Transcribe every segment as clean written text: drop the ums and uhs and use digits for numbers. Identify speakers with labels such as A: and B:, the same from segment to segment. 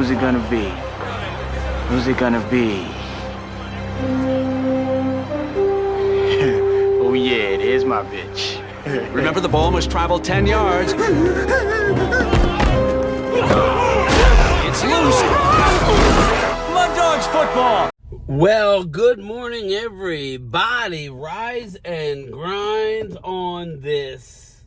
A: Who's it gonna be? Who's it gonna be? Oh yeah, there's my bitch.
B: Remember, the ball must travel 10 yards. It's loose. Mud Dogs football.
C: Well, good morning, everybody. Rise and grind on this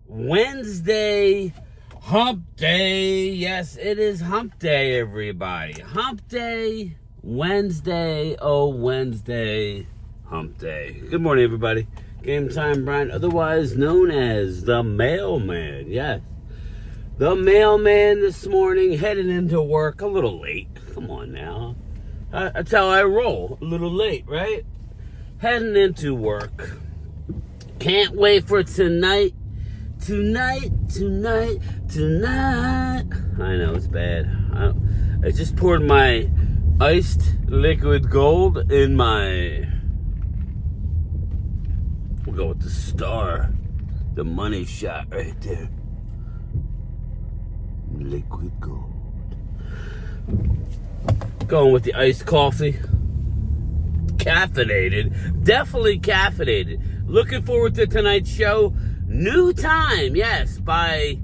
C: Wednesday hump day. Yes, it is hump day, everybody. Hump day, Wednesday. Oh, Wednesday, hump day. Good morning, everybody. Game Time Brian, otherwise known as the Mailman. Yes, the Mailman this morning, heading into work a little late. Come on now. That's how I roll. A little late, right? Heading into work. Can't wait for tonight. Tonight. I know, it's bad. I just poured my iced liquid gold in my... We'll go with the star. The money shot right there. Liquid gold. Going with the iced coffee. Caffeinated. Definitely caffeinated. Looking forward to tonight's show. New time, yes, by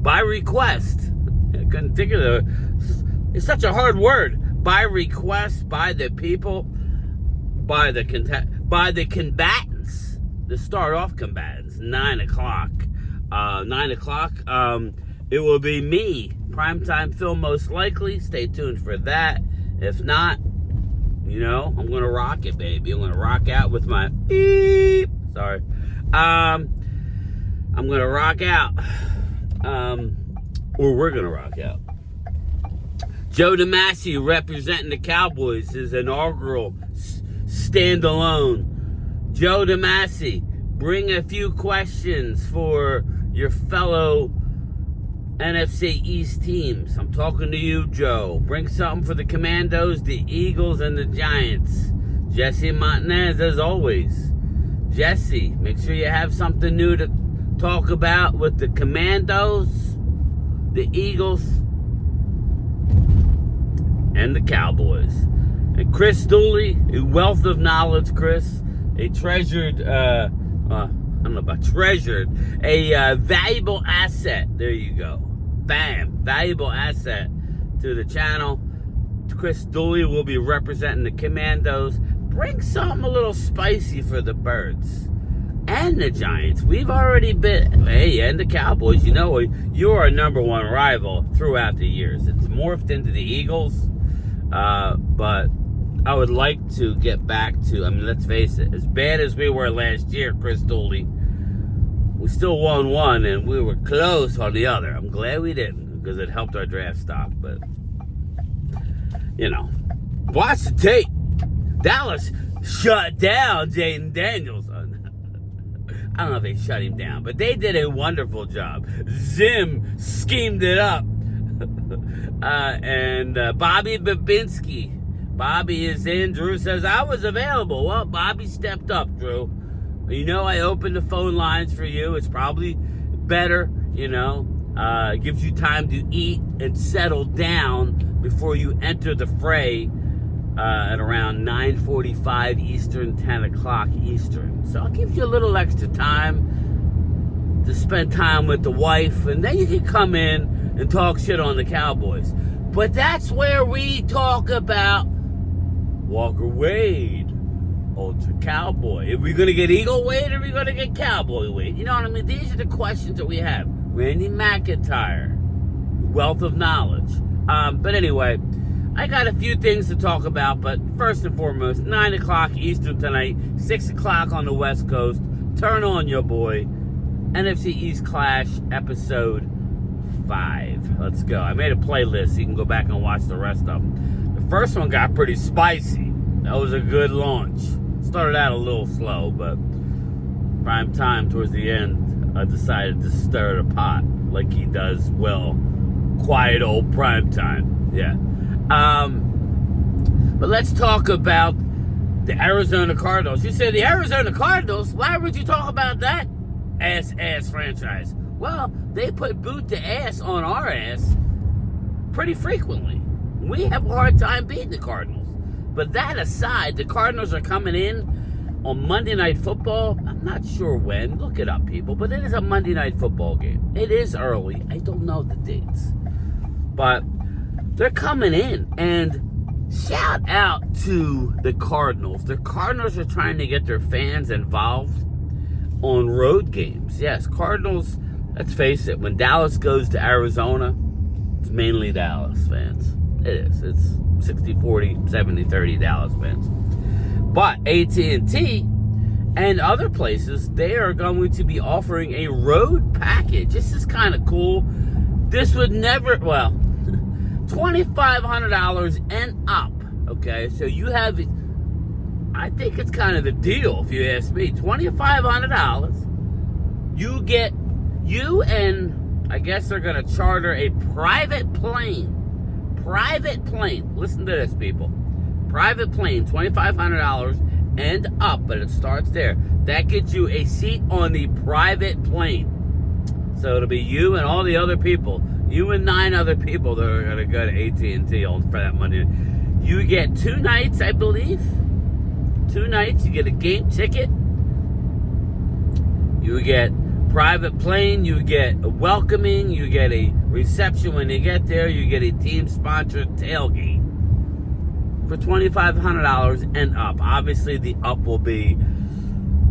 C: request. I couldn't think of it. It's such a hard word. By request, by the people, by the combatants, the start off combatants. 9 o'clock. 9 o'clock. It will be me, Primetime Phil, most likely. Stay tuned for that. If not, you know, I'm gonna rock it, baby. I'm gonna rock out with my beep. Sorry. I'm gonna rock out. Or we're gonna rock out. Joe DeMasi representing the Cowboys, his inaugural standalone. Joe DeMasi, bring a few questions for your fellow NFC EAST teams. I'm talking to you, Joe. Bring something for the Commandos, the Eagles, and the Giants. Jesse Montanez, as always. Jesse, make sure you have something new to talk about with the Commandos, the Eagles, and the Cowboys. And Chris Dooley, a wealth of knowledge, Chris. A treasured, I don't know about treasured, a valuable asset. There you go. Bam. Valuable asset to the channel. Chris Dooley will be representing the Commandos. Bring something a little spicy for the Birds and the Giants. We've already been, hey, and the Cowboys. You know, you're our number one rival throughout the years. It's morphed into the Eagles. But I would like to get back to, I mean, let's face it, as bad as we were last year, Chris Dooley, we still won one, and we were close on the other. I'm glad we didn't, because it helped our draft stock, but, you know, watch the tape. Dallas shut down Jaden Daniels. I don't know if they shut him down, but they did a wonderful job. Zim schemed it up. And Bobby Babinski. Bobby is in. Drew says, I was available. Well, Bobby stepped up, Drew. You know, I opened the phone lines for you. It's probably better, you know. Gives you time to eat and settle down before you enter the fray at around 9:45 Eastern, 10 o'clock Eastern. So I'll give you a little extra time to spend time with the wife, and then you can come in and talk shit on the Cowboys. But that's where we talk about Walker Wade, Ultra Cowboy. Are we going to get Eagle Wade, or are we going to get Cowboy Wade? You know what I mean? These are the questions that we have. Randy McIntyre, wealth of knowledge. But anyway, I got a few things to talk about, but first and foremost, 9 o'clock Eastern tonight, 6 o'clock on the West Coast. Turn on your boy. NFC East Clash episode 5. Let's go. I made a playlist so you can go back and watch the rest of them. The first one got pretty spicy. That was a good launch. Started out a little slow, but prime time towards the end, I decided to stir the pot like he does well. Quiet old prime time. Yeah. But let's talk about the Arizona Cardinals. You said the Arizona Cardinals? Why would you talk about that ass franchise? Well, they put boot to ass on our ass pretty frequently. We have a hard time beating the Cardinals. But that aside, the Cardinals are coming in on Monday Night Football. I'm not sure when. Look it up, people. But it is a Monday Night Football game. It is early. I don't know the dates. But they're coming in. And shout out to the Cardinals. The Cardinals are trying to get their fans involved on road games. Yes, Cardinals, let's face it, when Dallas goes to Arizona, it's mainly Dallas fans. It is. It's 60-40, 70-30 Dallas fans. But AT&T and other places, they are going to be offering a road package. This is kind of cool. This would never, well, $2,500 and up. Okay, so you have, I think it's kind of a deal if you ask me. $2,500. You get, you and I guess they're going to charter a private plane. Private plane. Listen to this, people. Private plane, $2,500 and up, but it starts there. That gets you a seat on the private plane. So it'll be you and all the other people. You and 9 other people that are going to go to AT&T for that money. You get 2 nights, I believe. 2 nights. You get a game ticket. You get private plane. You get a welcoming. You get a reception when you get there. You get a team-sponsored tailgate for $2,500 and up. Obviously, the up will be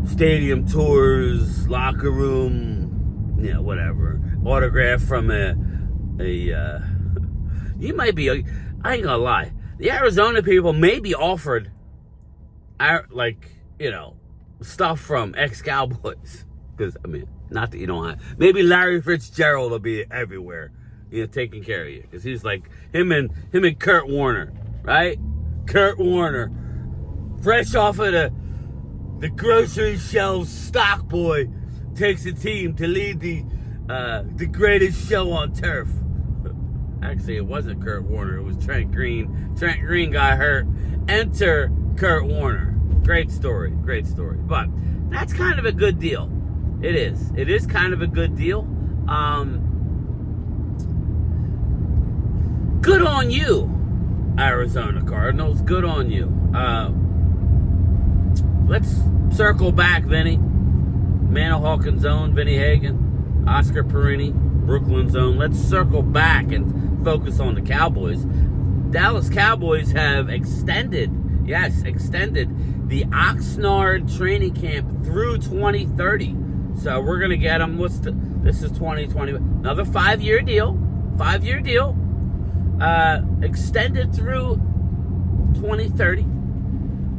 C: stadium tours, locker room, you know, whatever. Autograph from you might be, I ain't gonna lie. The Arizona people may be offered, like, you know, stuff from ex-Cowboys. Because, I mean, not that you don't have. Maybe Larry Fitzgerald will be everywhere, you know, taking care of you. Because he's like, him and Kurt Warner, right? Kurt Warner, fresh off of the grocery shelves, stock boy, takes a team to lead the greatest show on turf. Actually, it wasn't Kurt Warner. It was Trent Green. Trent Green got hurt. Enter Kurt Warner. Great story. Great story. But that's kind of a good deal. It is. It is kind of a good deal. Good on you, Arizona Cardinals. Good on you. Let's circle back, Vinny. Manahawkin Zone, Vinny Hagen, Oscar Perini, Brooklyn Zone. Let's circle back and focus on the Cowboys. Dallas Cowboys have extended the Oxnard training camp through 2030. So we're going to get them, this is 2020, another 5-year deal. 5-year deal. Extended through 2030.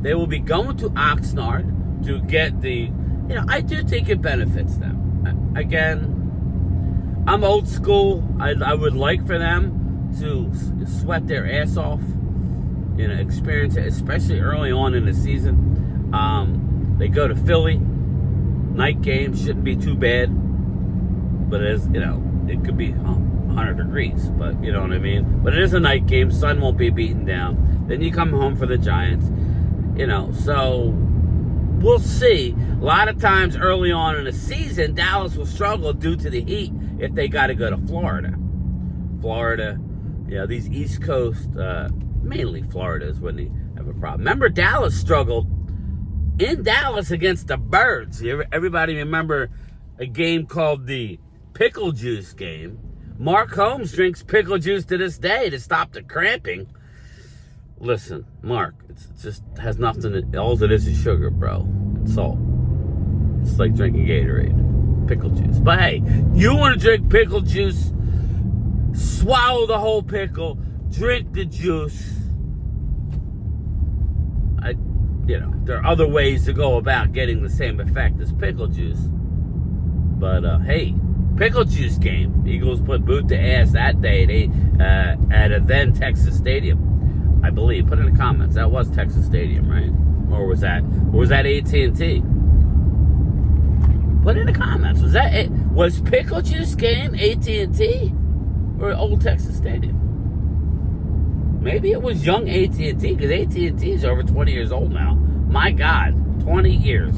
C: They will be going to Oxnard to get the, you know, I do think it benefits them. Again, I'm old school. I would like for them to sweat their ass off, you know, experience it, especially early on in the season. They go to Philly. Night game shouldn't be too bad, but it is, you know, it could be 100 degrees, but you know what I mean. But it is a night game. Sun won't be beaten down. Then you come home for the Giants, you know. So we'll see. A lot of times early on in the season, Dallas will struggle due to the heat if they got to go to Florida. Florida, you know, these East Coast, mainly Florida is when they have a problem. Remember, Dallas struggled in Dallas against the Birds. Everybody remember a game called the Pickle Juice game. Mark Holmes drinks pickle juice to this day to stop the cramping. Listen, Mark, it just has nothing, all it is sugar, bro, and salt. It's like drinking Gatorade, pickle juice. But hey, you want to drink pickle juice, swallow the whole pickle, drink the juice. You know, there are other ways to go about getting the same effect as pickle juice. But hey, pickle juice game. Eagles put boot to ass that day at a then Texas Stadium, I believe. Put in the comments. That was Texas Stadium, right? Or was that AT&T? Put in the comments. Was pickle juice game AT&T or Old Texas Stadium? Maybe it was young AT&T, because AT&T is over 20 years old now. My God, 20 years.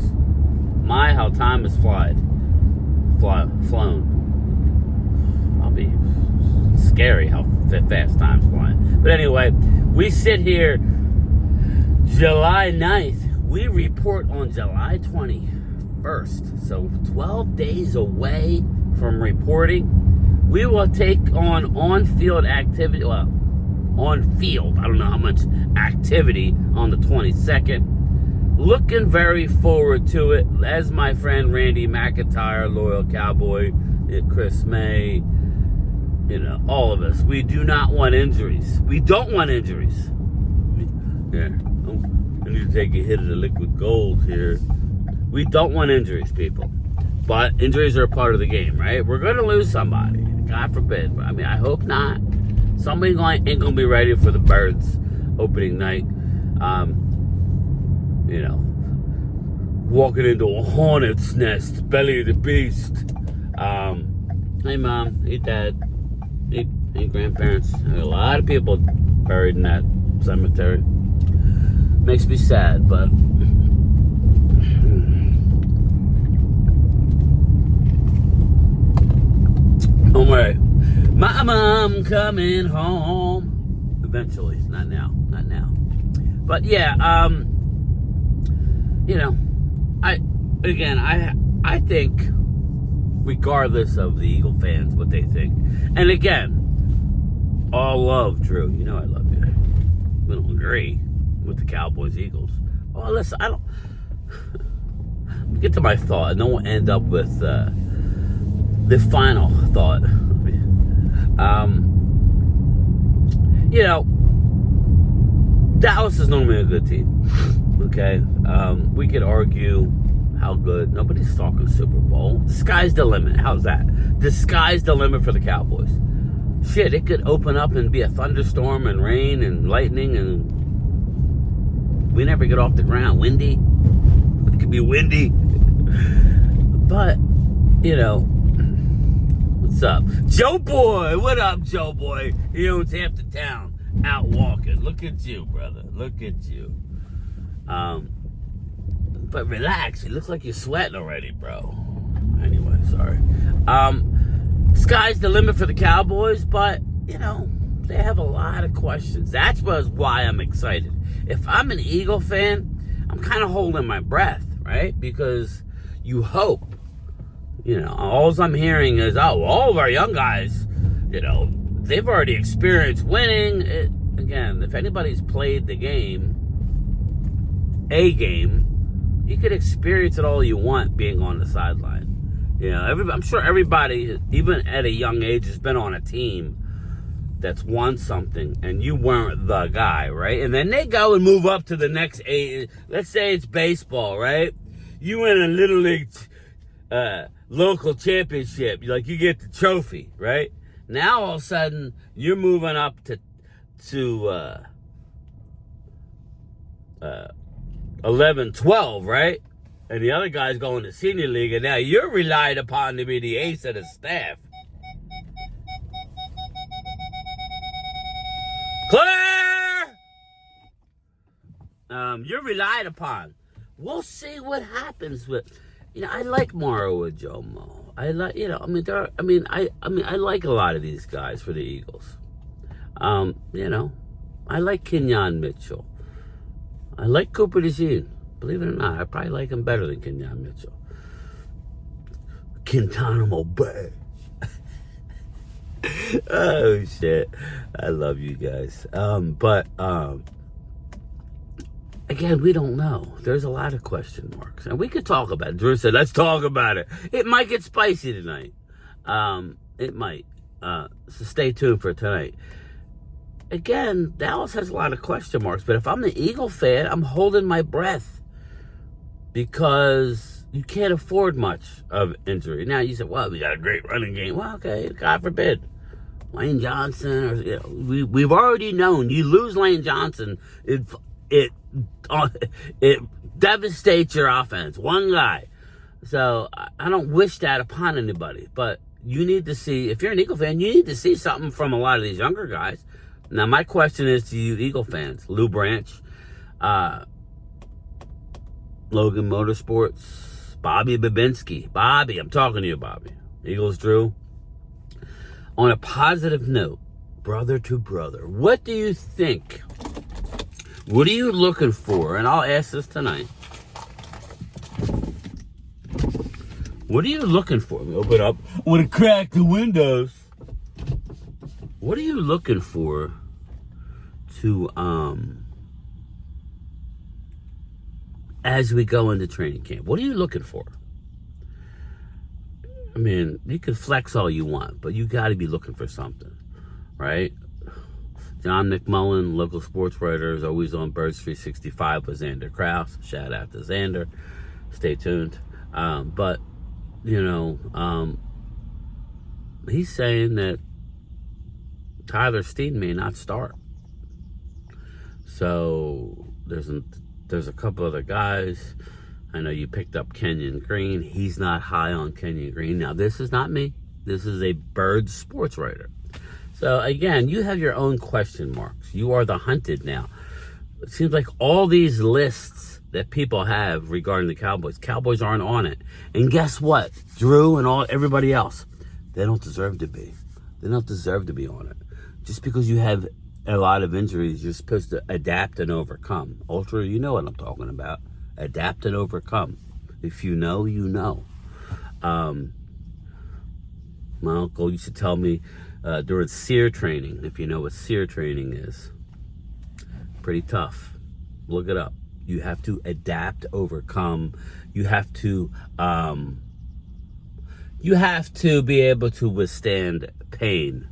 C: My, how time has flown. scary how fast time's flying. But anyway, we sit here July 9th. We report on July 21st. So 12 days away from reporting. We will take on-field activity. Well, on-field. I don't know how much activity on the 22nd. Looking very forward to it. As my friend Randy McIntyre, loyal Cowboy, Chris May, all of us. We do not want injuries. We don't want injuries. Yeah. I need to take a hit of the liquid gold here. We don't want injuries, people. But injuries are a part of the game, right? We're going to lose somebody. God forbid. I mean, I hope not. Somebody ain't going to be ready for the Birds opening night. Walking into a hornet's nest, belly of the beast. Hey, Mom. Hey, Dad. Hey, grandparents. There are a lot of people buried in that cemetery. Makes me sad, but... Don't worry. Mama, I'm coming home. Eventually. Not now. But yeah, I think, regardless of the Eagle fans, what they think, and again, all love, Drew. You know I love you. We don't agree with the Cowboys, Eagles. Oh, listen, I don't. Let me get to my thought, and then we'll end up with the final thought. Dallas is normally a good team. Okay, we could argue how good. Nobody's talking Super Bowl. The sky's the limit. How's that? The sky's the limit for the Cowboys. Shit, it could open up and be a thunderstorm and rain and lightning, and we never get off the ground. Windy. It could be windy. But, what's up? Joe Boy! What up, Joe Boy? He owns half the town. Out walking. Look at you, brother. Look at you. But relax. It looks like you're sweating already, bro. Anyway, sorry. Sky's the limit for the Cowboys, but, they have a lot of questions. That's why I'm excited. If I'm an Eagle fan, I'm kind of holding my breath, right? Because you hope. All I'm hearing is, all of our young guys, they've already experienced winning. Again, if anybody's played the game, you could experience it all you want being on the sideline. I'm sure everybody, even at a young age, has been on a team that's won something, and you weren't the guy, right? And then they go and move up to the next age. Let's say it's baseball, right? You win a Little League local championship. You get the trophy, right? Now, all of a sudden, you're moving up to 11, 12, right? And the other guy's going to senior league, and now you're relied upon to be the ace of the staff. Clear! You're relied upon. We'll see what happens with... I like Morrow and Jomo. I like, I like a lot of these guys for the Eagles. I like Kenyon Mitchell. I like Cooper DeJean. Believe it or not, I probably like him better than Kenyon Mitchell. Quintana Bay. Oh, shit. I love you guys. Again, we don't know. There's a lot of question marks. And we could talk about it. Drew said, let's talk about it. It might get spicy tonight. It might. So stay tuned for tonight. Again, Dallas has a lot of question marks. But if I'm the Eagle fan, I'm holding my breath. Because you can't afford much of injury. Now, you said, well, we got a great running game. Well, okay, God forbid. Lane Johnson. Or we've already known. You lose Lane Johnson, it devastates your offense. One guy. So I don't wish that upon anybody. But you need to see, if you're an Eagle fan, you need to see something from a lot of these younger guys. Now, my question is to you Eagle fans. Lou Branch, Logan Motorsports, Bobby Babinski. Bobby, I'm talking to you, Bobby. Eagles Drew. On a positive note, brother to brother. What do you think? What are you looking for? And I'll ask this tonight. What are you looking for? Let me open up. I want to crack the windows. What are you looking for to, as we go into training camp? What are you looking for? I mean, you can flex all you want, but you got to be looking for something, right? John McMullen, local sports writer, is always on Birds 365 with Xander Krause. Shout out to Xander. Stay tuned. But, you know, he's saying that Tyler Steen may not start. So there's a couple other guys. I know you picked up Kenyon Green. He's not high on Kenyon Green. Now, this is not me. This is a Birds sports writer. So, again, you have your own question marks. You are the hunted now. It seems like all these lists that people have regarding the Cowboys aren't on it. And guess what? Drew and everybody else, they don't deserve to be. They don't deserve to be on it. Just because you have a lot of injuries, you're supposed to adapt and overcome. Ultra, you know what I'm talking about. Adapt and overcome. If you know, you know. My uncle used to tell me during SEER training, if you know what SEER training is, pretty tough. Look it up. You have to adapt, overcome. You have to be able to withstand pain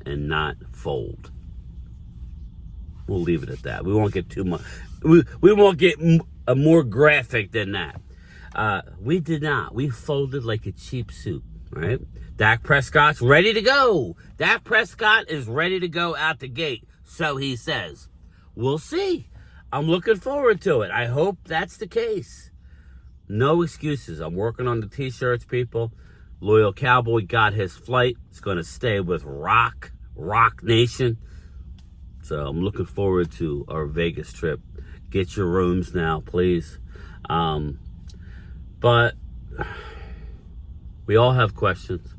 C: and not fold. We'll leave it at that. We won't get too much. We won't get more graphic than that. We did not. We folded like a cheap suit, right? Dak Prescott's ready to go. Dak Prescott is ready to go out the gate, so he says. We'll see. I'm looking forward to it. I hope that's the case. No excuses. I'm working on the t-shirts, people. Loyal Cowboy got his flight. It's going to stay with Rock Nation. So I'm looking forward to our Vegas trip. Get your rooms now, please. But we all have questions.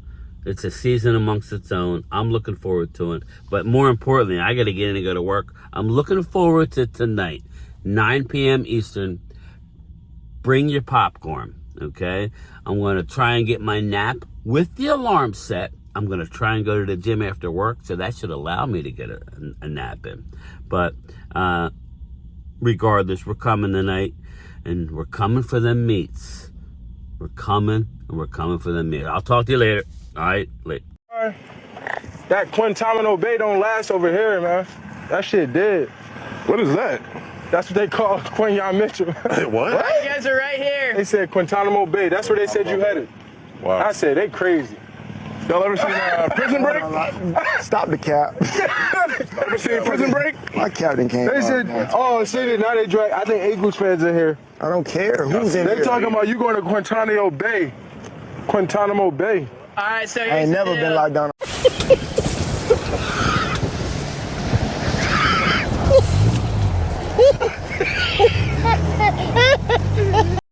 C: It's a season amongst its own. I'm looking forward to it. But more importantly, I got to get in and go to work. I'm looking forward to tonight, 9 p.m. Eastern. Bring your popcorn, okay? I'm going to try and get my nap with the alarm set. I'm going to try and go to the gym after work, so that should allow me to get a nap in. But regardless, we're coming tonight, and we're coming for them meats. We're coming, and we're coming for them meats. I'll talk to you later. All right, later.
D: That Guantanamo Bay don't last over here, man. That shit dead.
E: What is that?
D: That's what they call Quinyon Mitchell.
E: What?
F: You guys are right here.
D: They said Guantanamo Bay. That's where they said you headed.
E: Wow.
D: I said, they crazy.
E: Y'all ever seen Prison Break?
G: Stop the cap.
E: Ever seen Prison Break?
G: My captain came.
D: They said, oh, see, now they drag. I think Eagles fans are here.
G: I don't care. Who's in
D: They
G: here?
D: talking about you going to Guantanamo Bay. Guantanamo Bay.
F: All right, so
G: I ain't never been locked down.